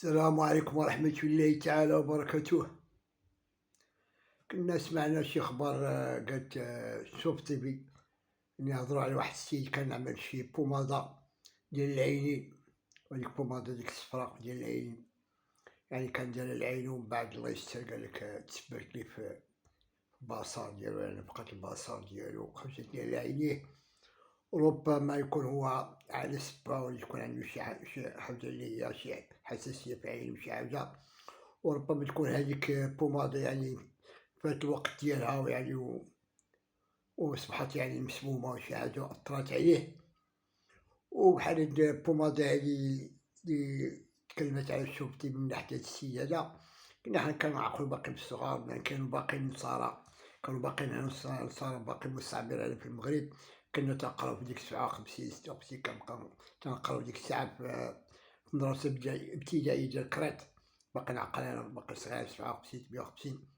السلام عليكم ورحمة الله تعالى وبركاته. كنا سمعنا شي خبر قالت شوف تيفي يهضروا على واحد السيد كان عمل شي بومادا ديال العينين، وهاديك البومادا ديك الصفراء ديال العينين، يعني كان دارها لعينو ومن بعد الله يستر قالك تسببت ليه في البصر ديالو، يعني فقد البصر ديالو خرجت ليه على عينيه. ربما يكون هو على سبة ولا يكون عنده شي حاجة اللي هي شي حساسية في عينو شي حاجة، وربما تكون هذيك بومادا يعني فات الوقت ديالها ويعني وأصبحت يعني مسمومة وشي حاجة وأثرت عليه. وبحال هاد البومادا هادي لي تكلمت على شوفتي من ناحية السيدة هذا، كنا حنا كنعقلو باقي بالصغار ملي كانوا باقيين النصارى، كانوا باقيين هنا النصارى باقيين مستعمرين هنا في المغرب، كنا تنقراو في ديك 57 56 كنبقاو تنقراو ديك الساعة في المدرسة الابتدائية ديال كريط، باقي نعقل أنا باقي صغير 57 58.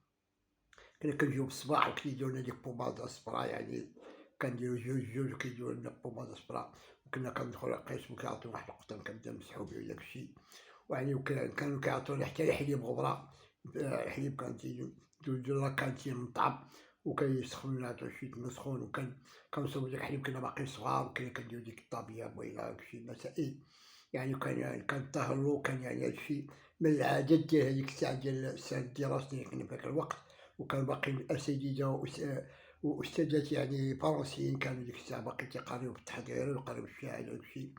كنا كنجيو بالصباح وكيديرو لنا ديك بومادا صفرا، يعني كنديرو جوج وكيديرو لنا بومادا صفرا، وكنا كندخلو للقسم وكيعطيونا واحد القطن كنبدا نمسحو به وداكشي، ويعني كانوا كيعطيونا حتى الحليب غبرة، الحليب كان تيدوزو لاكانتين مطعم وكيسخنو لنا حتى شي تما سخون، كنصوبو داك الحليب كنا باقيين صغار، وكنا كنديرو ديك الطابية بويضة وداكشي المسائل، يعني كان التهرو كان يعني هادشي من العادات ديال هاديك الساعة ديال السنة الدراسية كنا في هاك الوقت. وكان باقي الأساتذة وأستاذات يعني فرنسيين كانوا ديك الساعة باقي تيقراو في التحضير ويقراو الشعر وداكشي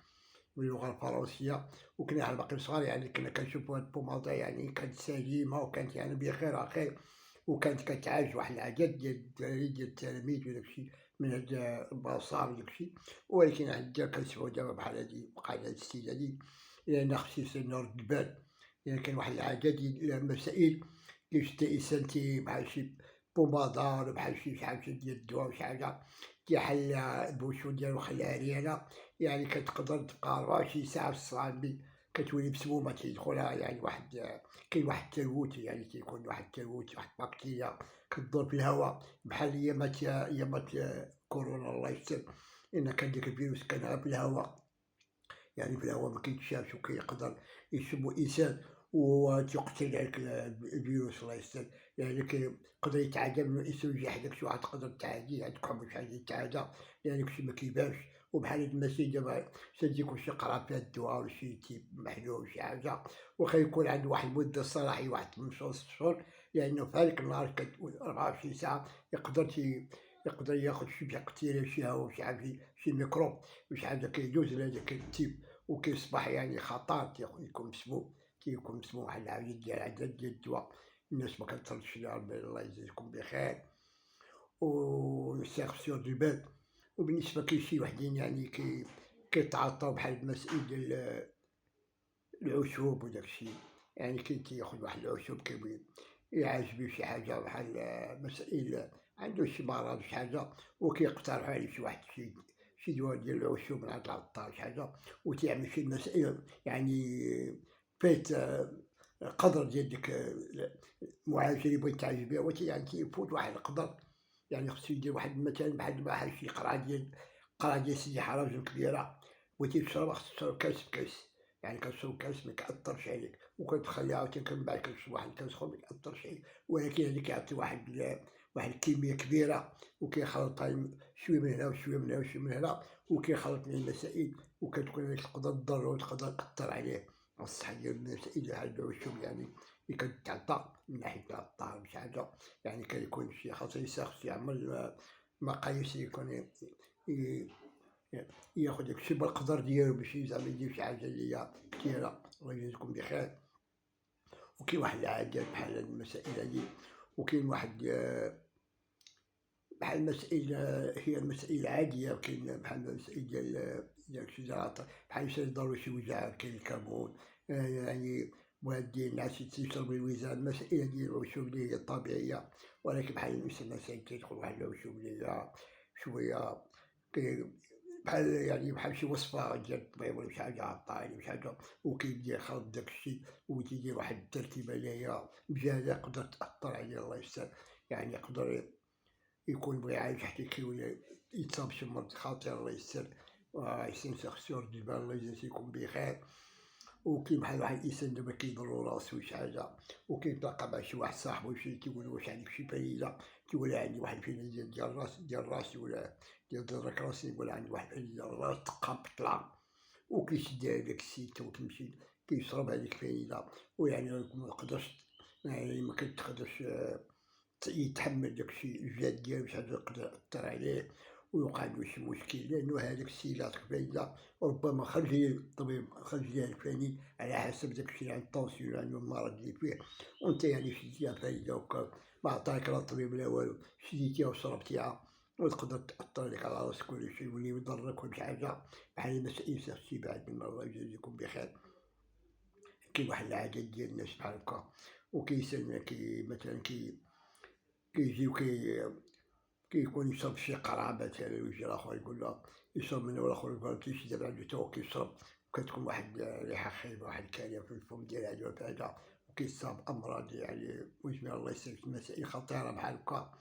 باللغة الفرنسية، وكنا حنا باقيين صغار يعني كنا كنشوفو هاد البومادا يعني كانت سليمة وكانت يعني بخير على خير، وكانت كتعالج واحد العادات ديال الدراري ديال التلاميذ وداكشي من هاد البصر وداكشي. ولكن عندنا كنسمعو دابا بحال هادي بقا هاد السيدة هادي، لأن خصيصا نرد البال، لأن كاين واحد العادات ديال المسائل اللي شتا إنسان بحال شي بومادا ولا بحال شي حاجة ديال الدوا وشي حاجة كيحل البوشون ديالو خلاها عريانة، يعني كتقدر تبقى 24 ساعة في الصرامبي كتولي مسمومة تيدخلها يعني واحد كاين واحد التلوث، يعني كيكون واحد التلوث واحد البكتيريا كدور في الهوا بحال أيامات كورونا الله يستر، لأن كان ديك الفيروس كان غير في الهوا، يعني في الهوا مكيتشافش وكيقدر يشمو إنسان وتيقتل هاك الفيروس الله يستر، يعني كيقدر يتعدى منو الإنسان ويجي حداك شي واحد تقدر تعاديه عندك حمى شي حاجة يتعادى، يعني داكشي مكيبانش. وبحال هاد المسائل دابا تيكون شي قرا فيها الدوا ولا شي تيب محلول شي حاجة، واخا يكون عنده واحد المدة الصلاحية واحد 8 شهور 6 شهور، لأنه في هاديك النهار 24 ساعة يقدر ياخد شي بكتيريا شي هوا شي حاجة شي ميكروب شي حاجة كيدوز لهداك التيب وكيصبح يعني خطر كيكون مسموم واحد العدد ديال الدوا، الناس مكتردش عليها ربي الله يجازيكم بخير وسيغ دو بال. وبالنسبة كاين شي وحدين يعني كيتعاطاو بحال المسائل ديال العشوب وداكشي، يعني كاين تياخد واحد العشوب كيبغي يعالج بيه شي حاجة بحال مسائل عندو شي مرض شي حاجة وكيقترحو عليه شي واحد شي دوا ديال العشوب من عند العطار شي حاجة، وتيعمل شي مسائل يعني فايت القدر ديال ديك المعالجة اللي بغا يتعالج بها، يعني تيفوت واحد القدر، يعني خصو يدير واحد مثلًا بحال شي قرعة ديال سيدي حرام كبيرة بغيتي تشربها خصك تشرب كاس بكاس، يعني كتشرب كاس ميكأثرش عليك، وكتخليها عاوتاني من بعد كتشرب واحد الكاس أخر ميكأثرش عليك، ولكن هاذا كيعطي واحد الكمية كبيرة وكيخلطها شوية من هنا وشوية من هنا وشوية من هنا، وكيخلط من المسائل وكتكون هذيك تقدر تضر وتقدر تأثر عليه على الصحة ديالو. المسائل بحال العشوب يعني اللي كتعطى من ناحية العطار وشي حاجة، يعني كيكون شي خصيصة خصو يعمل مقاييس يكون ياخد داكشي بالقدر ديالو باش زعما يدير شي حاجة اللي هي كثيرة، الله يجازيكم بخير. وكاين واحد العادات بحال هاد المسائل هادي، وكاين واحد بحال المسائل هي المسائل العادية، وكاين بحال المسائل ديال الشجرات بحال يضرو شي وجع كاين الكمون، يعني والدين الناس تيشربوا الوزان، المسائل ديال العشوب اللي هي الطبيعية، ولكن بحال المسائل كيدخل واحد العشوب اللي هي شوية بحال يعني بحال شي وصفة ديال الطبيب ولا شي حاجة عطاها عليه شي حاجة وكيبدا يخلط داكشي وتيدير واحد التركيبة اللي هي بجهدة يقدر تأثر عليه الله يستر، يعني يقدر يكون بغا يعالج حتى كيولي يتصاب بشي مرض خطير الله يستر. خصو يرد البال الله يجازيكم بخير. وكاين بحال واحد الإنسان دابا كيضر راسو شي حاجة، وكيتلاقى مع شي واحد صاحبو كيقول له واش عندك شي فريدة، كيقول له عندي واحد الفريدة ديال الراس ولا ديال ضرك راسي، يقول له عندي واحد الفريدة ديال الراس دقة بطلة، وكيشدها داك السيد تا هو كيمشي كيشرب هاديك الفريدة، ويعني مقدرش يعني مكتقدرش يتحمل داكشي الجهد ديالو شي حاجة يقدر يأثر عليه ويوقع عنده شي مشكل، لأنو هاداك السيد اللي عطاك الفريدة ربما خرج ليه الطبيب خرج ليه الفلاني على حسب داكشي اللي عند الطونسيون اللي عنده المرض اللي فيه، وانت يعني شديتيها فريدة وهكا معطاك لا طبيب لا والو، شديتيها وشربتيها وتقدر تأثر عليك على راسك ولا شي يولي يضرك ولا شي حاجة بحال مسائل خصك تبعد منها. الله يجازيكم بخير. كاين واحد العدد ديال الناس بحال هكا وكيسالنا مثلا كيجيو كيكون يشرب شي قرعة مثلا ويجي الآخر يقول له يشرب منها والآخر يقول تيشد عنده تا هو كيشرب، وكتكون واحد الريحة خايبة واحد الكريهة في الفم ديال هادا وهادا، وكيصاب أمراض يعني ويجمع الله يسلمك مسائل خطيرة بحال هكا.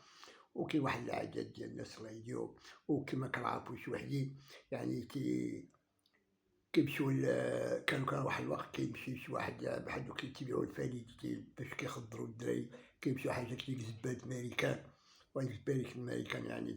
وكاين واحد العدد ديال الناس الله يهديهم وكما كنعرفو شي وحدين يعني كيمشيو كان واحد الوقت كيمشي شي واحد بحال دوك اللي تيبيعو الفريد باش كيخضرو الدراري، كيمشيو حاجة ديك زبالة ماريكان، وهاد الزبالة الماريكان يعني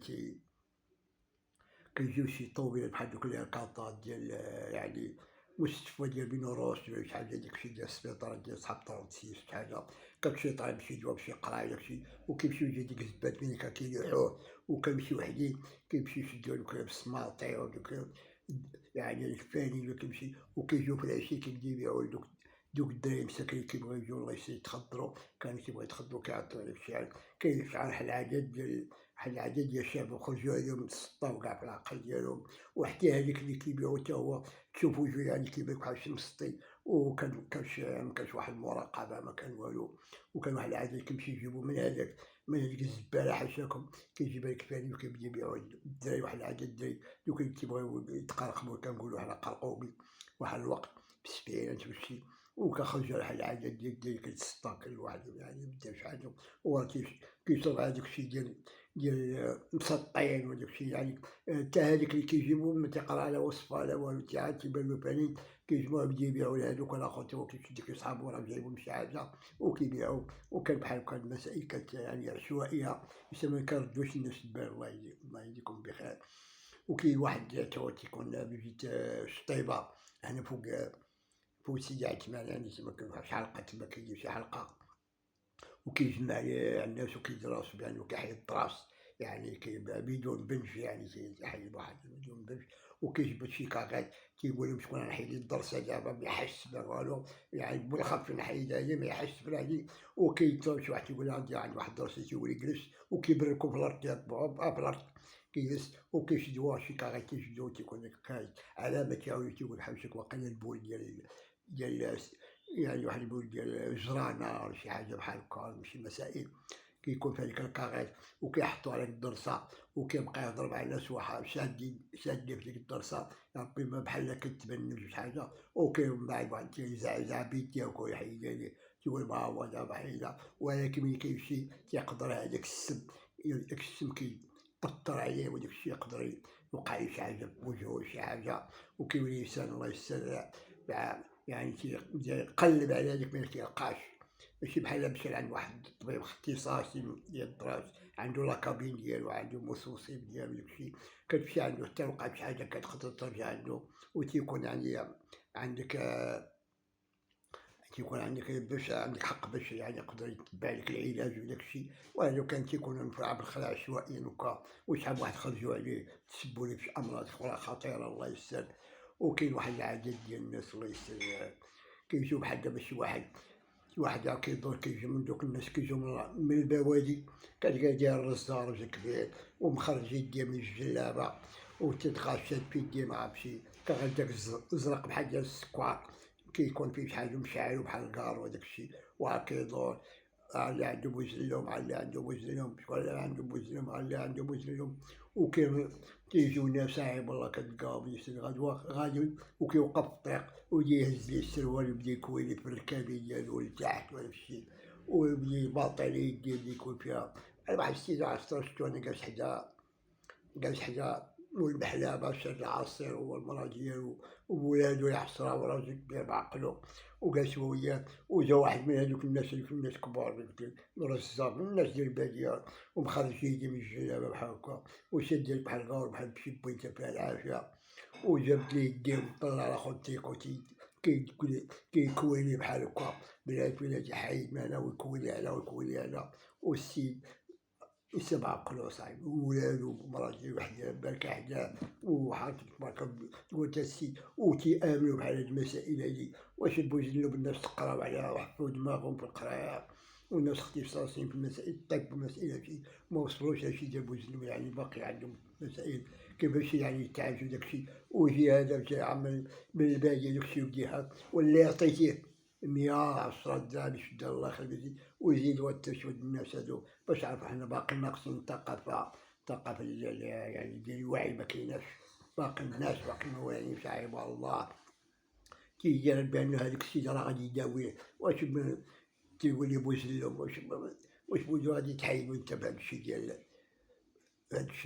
كيجيو شي طوبيلات بحال دوك الكاطات ديال يعني مستشفى ديال بنوروس ولا شي حاجة داكشي ديال السبيطار ديال صحاب 36 شي حاجة، كلشي طالع يمشي يجاوب شي قراية داكشي، وكيمشيو يجي ديك الزبالة الماريكان كيلوحوه، وكنمشيو وحدين كيمشيو يشدو هادوك البصماطي ودوك يعني الفاني اللي كيمشي وكيجيو في العشية كيبداو يبيعو دوك الدراري المساكين اللي كيبغيو يجيو الله يتخضرو، كانوا كيبغيو يتخضرو كيعطيو هداك الشيء. كاين شحال واحد العدد ديال الشباب وخرجوا عليهم مسطاو كاع في العقل ديالهم، وحتى هاديك اللي كيبيعو تا هو تشوفو وجهو يعني كيبان بحال شي مسطي، مكانش واحد المراقبة مكان والو، وكان واحد العدد كيمشي يجيبو من هاديك الزبالة حاشاكم كيجيبها لك فاني وكيبدا يبيعو الدراري واحد العدد الدراري دوك اللي كيبغيو يتقرقبو كنقولو حنا قرقوبي واحد الوقت بالسبعينات وشي، وكنخرجو واحد العدد ديال الدراري كيتسطا كل واحد يعني مدير شحال وراه كيشرب هاداك الشي ديال مسطين وداك الشي يعني تا هاديك اللي كيجيبو ما تيقرا لا وصفة لا والو عاد تيبان له فاني كيجمعو يبداو يبيعو لهادوك والآخر تا هو كيشد ديك صحابو راه جايبهم شي حاجة وكيبيعو، وكان بحال هكا المسائل كانت يعني عشوائية باش مكنردوش الناس البال. الله يجزيكم بخير. وكاين واحد تا هو تيكون بجيت شطيبة هنا فوق سيدي عثمان يعني تما كاين واحد حلقة تما كيدير شي حلقة وكيجمع الناس وكيدير راسو يعني وكيحيد الراس يعني بدون بنج يعني كيحيد واحد بدون بنج وكيجبد شي كاكاط كيقول لهم شكون غنحيد الدرسة دابا ما يحسش بها والو يعني بالخف نحيدها هي ما يحسش بها هادي، وكيتلاو شي واحد تيقول عندي واحد الدرسة تيقول يجلس وكيبركو في الأرض تيطبعو في الأرض كيجلس وكيشدوها شي كاكاط كيشدوه تيكون داك الكايد علامة تاعو تيقول بحال شي واقيلا البول ديال يعني واحد البول ديال جرانة ولا شي حاجة بحال هكا شي مسائل كيكون في هاديك الكاغيط وكيحطو على الدرسة وكيبقى يهضر مع الناس وهو شادين في ديك الدرسة ربي ما بحال كتبنج شي حاجة، وكاين بعد واحد تيزعزع بيديه وكيحيدها ليه تيقول ما هو دابا حيدها، ولكن ملي كيمشي تيقدر هداك السم كيطر عليه وداك الشي يقدر يوقع ليه شي حاجة في وجهو شي حاجة، وكيولي الإنسان الله يستر يعني تيقلب على هاديك ما تيلقاش، ماشي بحال مشى لعند واحد الطبيب اختصاصي ديال الدراج عنده لاكابين ديالو عنده موسوسيب ديالو داكشي كتمشي عندو حتى وقعت شي حاجة كتقدر ترجع عندو، وتيكون يعني عندك تيكون عندك باش عندك حق باش يعني يقدر يتبع لك العلاج وداكشي، ولو كان تيكون منفعة بالخلاع عشوائيا وكا وشحال واحد خرجوا عليه تسبوا ليه بشي أمراض أخرى خطيرة الله يستر. وكاين واحد العدد ديال الناس الله يستر كيجيو بحال دابا شي واحد راه كيدور كيجي من دوك الناس كيجيو من البوادي كتلقاه داير الرزدار كبير ومخرج يديه من الجلابة وتلقاه شاد في يديه معرفتش كغا داك الزرق بحال ديال السكر كيكون فيه شحال مشعل بحال الكار وداك الشيء وعا كيدور اللي عنده بوزلوم اللي عنده بوزلوم شكون اللي عنده بوزلوم اللي عنده بوزلوم، وكاين تيجيو ناس صاحب والله كتلقاهم يسير غادي وكيوقف في الطريق ويجي يهز ليه السروال ويبدا يكوي ليه في الركابي ديالو لتحت وداك الشيء ويبدا يباطي عليه يديه يبدا يكوي فيها. واحد السيد عرفتو شتو انا جالس حدا والمحلابة شاد العصير هو المرا ديالو وولادو يحصرا وراجل كبير بعقلو وجالس هو وياه، وجا واحد من هادوك الناس اللي الناس كبار مرزق الناس ديال البادية ومخرج يديه من الجلابة بحال هكا وشاد ديال بحال الغور بحال بشي بوينتة فيها العافية وجاب ليه يديه وطلع لاخر تيكوتي كيكويلي بحال هكا بلاتي حايد من هنا ويكويلي على ويكويلي على والسيد يسمع عقلو صاحبي وولادو ومراتي وحدها بالك حداه وحاطط تبارك تقول تا السيد وتيآمنو بحال هاد المسائل هادي واش بوجدلو بالناس تقراو عليها وحطو دماغهم في القراية والناس اختصاصيين في المسائل الطب والمسائل هادشي موصلوش هادشي ديال بوجدلو يعني باقي عندهم مسائل كيفاش يعني يتعالجو داكشي ويجي هذا جا عمل من البادية داكشي ويديها واللي عطيتيه 110 درهم يشد الله يخليك ويزيد والتشهد الناس هادو باش عرفوا حنا باقي ناقصين الثقافة يعني ديال الوعي مكايناش باقي الناس باقي مواعيين في عباد الله كيجي على بان هذاك السيد راه غادي يداويه واش تيقول لي بوزلهم واش بوزو غادي تحيدو انت بهادشي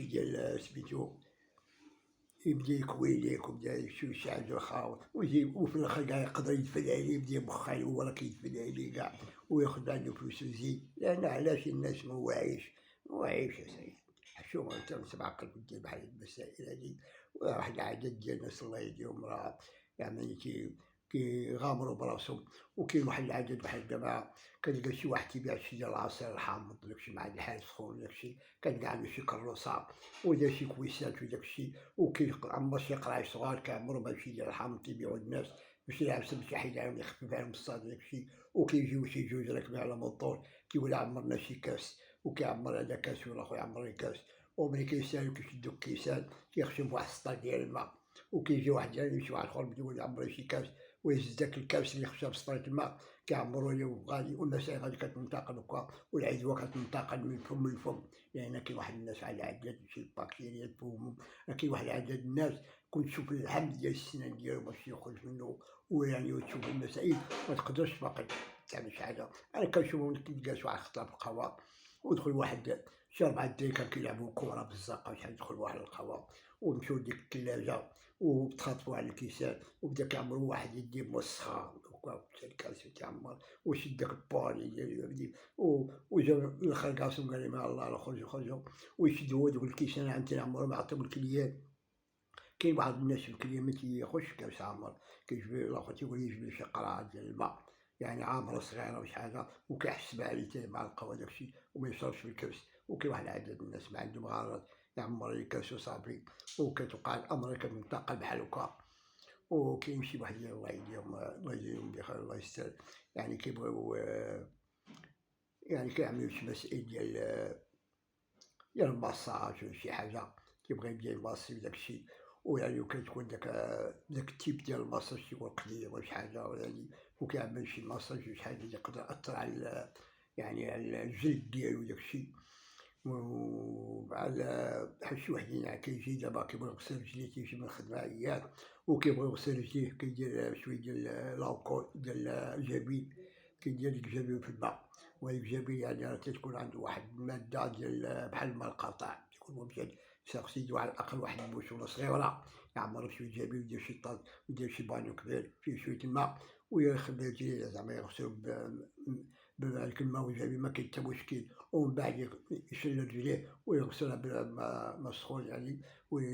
ديال سميتو يبدا يكوي ليك وبدا يشوف شي حاجة خاوة وفي الآخر كاع يقدر يدفن عليه يبدا يبخل هو راه كيدفن عليه كاع وياخد عنده فلوس ويزيد لأن علاش الناس مواعيش يا سيدي شوف أنت مسبعقل دير بحال هاد المسائل هادي واحد العدد ديال الناس الله يهديهم راه يعني كيغامروا براسهم وكاين واحد العدد بحال دابا كتلقى شي واحد تيبيع شي ديال العصير الحامض داكشي مع الحال سخون داكشي كتلقى عنده شي كروسة ودار شي كويسات وداكشي وكيعمر شي قراي صغار كيعمرو بهادشي ديال الحامض تيبيعو للناس باش يعرف باش يحيد عليهم يخفف عليهم الصاد داكشي وكيجيو شي جوج راكبين على موطور كيقول عمرنا شي كاس وكيعمر هذا كاس والاخر يعمر لي كاس وملي كيسالو كيشدو الكيسان كيخشم بواحد السطا ديال الماء وكيجي واحد يمشي واحد اخر يقول عمر شي كاس ويهز داك الكاس اللي خشى بسطرة الماء كيعمرو ليه وغادي والمسائل غادي كتنتقل هكا والعدوى كتنتقل من فم لفم لأن كاين واحد الناس على عداد شي بكتيريا تفوهمهم كاين واحد العدد الناس كنت تشوف الحمل ديال السنان ديالو باش يخرج منه ويعني وتشوف المسائل ما تقدرش باقي تعمل شي حاجة أنا كنشوفهم جالس واحد خطا في القهوة ودخل واحد شي 4 دراري كيلعبوا كورة بالزاقة شحال دخل واحد القهوة ومشاو لديك الثلاجة وتخاطفوا على الكيسان وبدا كيعمرو واحد يديه موسخة وكا الكاس كيعمر وشد داك الباري ديالو وجا الاخر كاسم قال لي ما الله خرجوا ويشد هو دوك الكيسان عاد تنعمرو معطيهم الكليان كاين بعض الناس في الكليان ما تيخش كاس عامر كيجبد الاخر تيقول يجبد شي قرعة ديال الماء يعني عامرة صغيرة وشي حاجة وكيحسبها عليه تاي مع القهوة داكشي وما يشربش في الكاس وكاين واحد العدد الناس ما عندهم غرض يعمر الكاس وصافي وكتوقع الأمر كتنتقل بحال هكا وكاين شي واحد الله يجزيهم بخير الله يستر يعني كيبغيو يعني كيعملو شي مسائل ديال الماساج ولا شي حاجة كيبغي يبدا يماسي وداكشي ويعني وكتكون داك التيب ديال الماساج تيكون قديم ولا شي حاجة ولا وكيعمل شي ماساج ولا شي حاجة يقدر يأثر على يعني على الجلد ديالو داكشي بحال شي وحدين كيجي دابا كيبغي يغسل رجليه تيجي من الخدمة عيان وكيبغي يغسل رجليه كيدير شوية ديال لالكول ديال الجبين كيدير ديك الجبين في الماء وهاديك الجبين يعني راه تتكون عنده واحد المادة ديال بحال الماء القاطع تيكون هو مزيان خصو على الأقل واحد البوشونة صغيرة يعمر شوية جبين ويدير شي طاز ويدير شي بانيو كبير فيه شوية الماء ويخلي رجليه زعما يغسلو بهذاك الماء والجبين ما كاين حتى مشكل ومن بعد يشل رجليه ويغسلها بالماء السخون يعني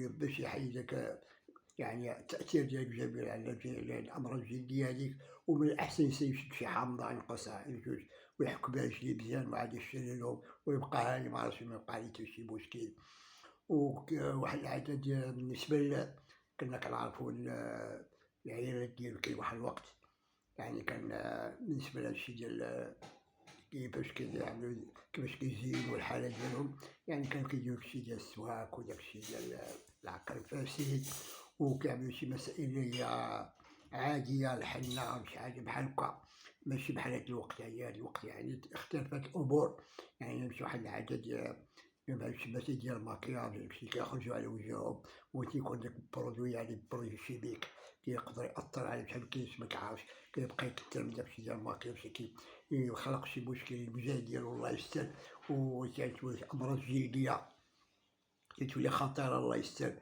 باش يحيد داك يعني التأثير ديال الجبير على الأمراض الجلدية هاذيك ومن الأحسن يشد شي حامضة ينقصها جوج ويحك بها رجليه مزيان وعاد يشللهم ويبقى هاني معرفتش ما يبقى عليه حتى شي مشكل وواحد العادة بالنسبة كنا كنعرفو العيالات ديالو كاين واحد الوقت يعني كان بالنسبة لهادشي ديال كيفاش كيعملو كيفاش كيزينو الحالة ديالهم يعني كانو كيديرو داكشي ديال السواك وداكشي ديال العقل الفاسد وكيعملو شي مسائل اللي هي عادية الحنة أو شي حاجة بحال هكا ماشي بحال هاد الوقت يعني هاد الوقت يعني اختلفت الأمور يعني يمشي واحد العادة ديال شي مسائل ديال الماكياج داكشي كيخرجو على وجههم وتيكون داك البرودوي يعني برودوي شيميك كيقدر يأثر على بحال كيس مكيعرفش كيبقى يكتر من داكشي ديال الماكياج يخلق شي مشكل المزاج ديالو الله يستر وتولي أمراض جلدية كتولي خطيرة الله يستر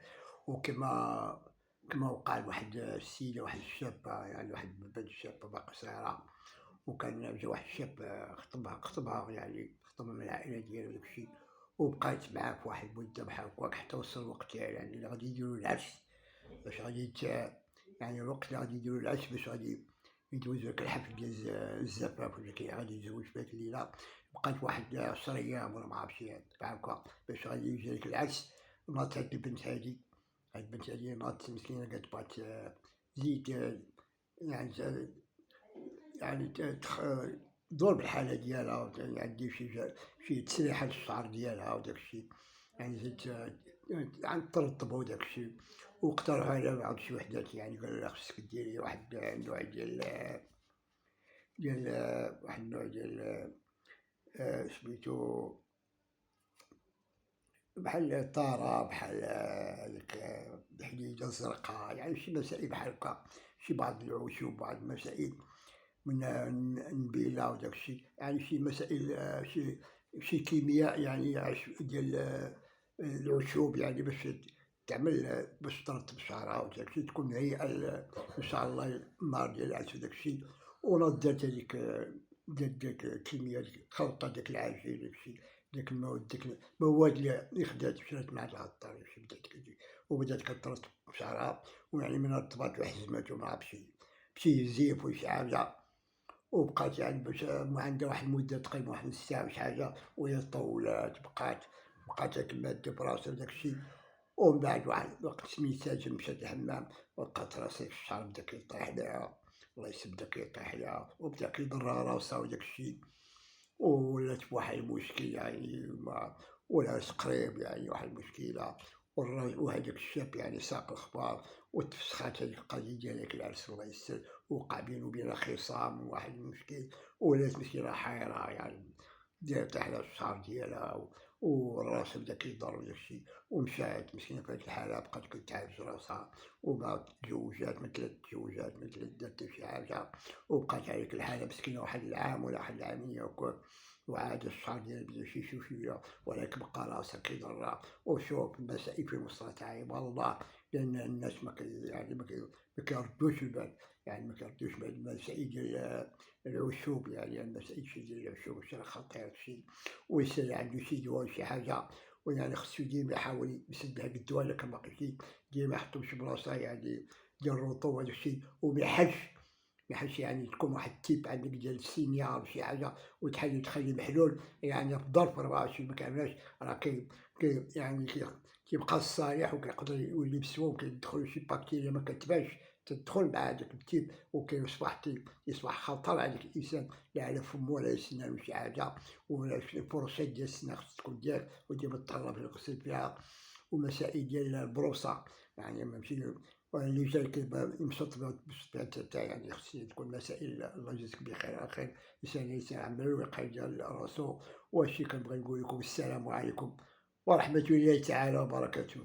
كما وقع لواحد السيدة واحد الشابة يعني واحد البنت شابة باقي صغيرة، وكان جا واحد الشاب خطبها يعني خطبها من العائلة ديالو وداك الشي، وبقات معاه فواحد المدة بحال هكاك حتى وصل الوقت يعني اللي غادي يديرو العرس، باش غادي يعني الوقت اللي غادي يديرو العرس باش غادي يدوزو هاك الحفل ديال الزفاف ولا كي غادي يتزوج في هاك الليلة، بقات واحد 10 أيام ولا معرفتش بحال هكا باش غادي يجي هاك العرس. مات هاد البنت هادي، هاد البنت هادي مات مسكينة قالت بغات تزيد يعني يعني دور بالحالة ديالها يعني دير شي تسريحة للشعر ديالها وداك الشي، يعني زيد يعني ترطبو وداك الشي، واقترحو عليها بعض شي وحدات يعني قالو لها خصك ديري واحد النوع ديال واحد النوع ديال سميتو بحال طارة بحال هاديك الحديدة الزرقا، يعني شي مسائل بحال هكا، شي بعض العشوب بعض المسائل من النبيلة وداك الشي، يعني شي مسائل شي كيمياء يعني ديال العشوب يعني باش تعمل باش ترطب شعرها وداك الشي، تكون مهيئة إن شاء الله النهار ديال العرس وداك الشي، وناض دات هاديك داك الكيميا ديك خلطة داك العجين داك الشي، داك المواد اللي خدات مشات مع العطار بدات وبدات كترطب شعرها، ويعني من رطبات وحزمات ومعرفتش بشي زيف ولا شي حاجة، وبقات يعني باش عندها واحد المدة تقريبا واحد نص ساعة ولا شي حاجة وهي طولات بقات هاك المادة براسها وداك الشي، ومن بعد واحد الوقت سميتها مشات الحمام ولقات راسها الشعر بدا كيطيح ليها، الله يسد بدا كيطيح ليها وبدا كيضرها راسها وداك الشي، ولات فواحد المشكل يعني والعرس قريب يعني واحد المشكلة، وهداك الشاب يعني ساق الأخبار وتفسخات هاديك القضية ديال هاك العرس الله يسر، ووقع بينو وبينها خصام وواحد المشكل، ولات مسكينة حيرة يعني طاح لها الشعر ديالها وراسها بدا كيضر وداك الشي، ومشات مسكينة في هاد الحالة بقات كتعالج راسها، وبقات تزوجات ما تلات تزوجات ما تلات دارت حتى شي حاجة، وبقات على هاديك الحالة مسكينة واحد العام ولا واحد العامين هكاك، وعاد الشعر ديالها بدا يشيب شوية ولكن بقى راسها كيضرها، وشوف المسائل فين وصلت عيب الله، لأن الناس يعني ما كيردوش البال، يعني ما كيردوش بال المسائل ديال العشوب، يعني المسائل ديال العشوب شي راه خطير هادشي، ويسال عنده شي دوا شي حاجة، ويعني خصو ديما يحاول يسد هاد الدوا إلا كان باقي ديما يحطو فشي بلاصة يعني ديال الرطوبة وداك الشي، وميحلش يعني تكون واحد التيب عندك ديال السينيال وشي حاجة تخليه محلول يعني في الظرف 24 ما كيعملهاش، راه يعني كيبقى صالح وكيقدر يولي مسموم وكيدخلو شي بكتيريا ما كتبانش تدخل مع هداك التيب، يصبح خطر على داك الإنسان لا على فمو ولا على سنانو ولا شي حاجة، ولا الفروشات ديال السنان خص تكون وديما تطرف الغسل فيها، ومسائل ديال البروصة يعني ماشي اللي جاي ينبسط بها نتا يعني خصني تكون مسائل الله يجازيك بخير على خير، الإنسان يعمل الوقاية ديال راسو، وهادشي كنبغي نقول لكم السلام عليكم ورحمة الله تعالى وبركاته.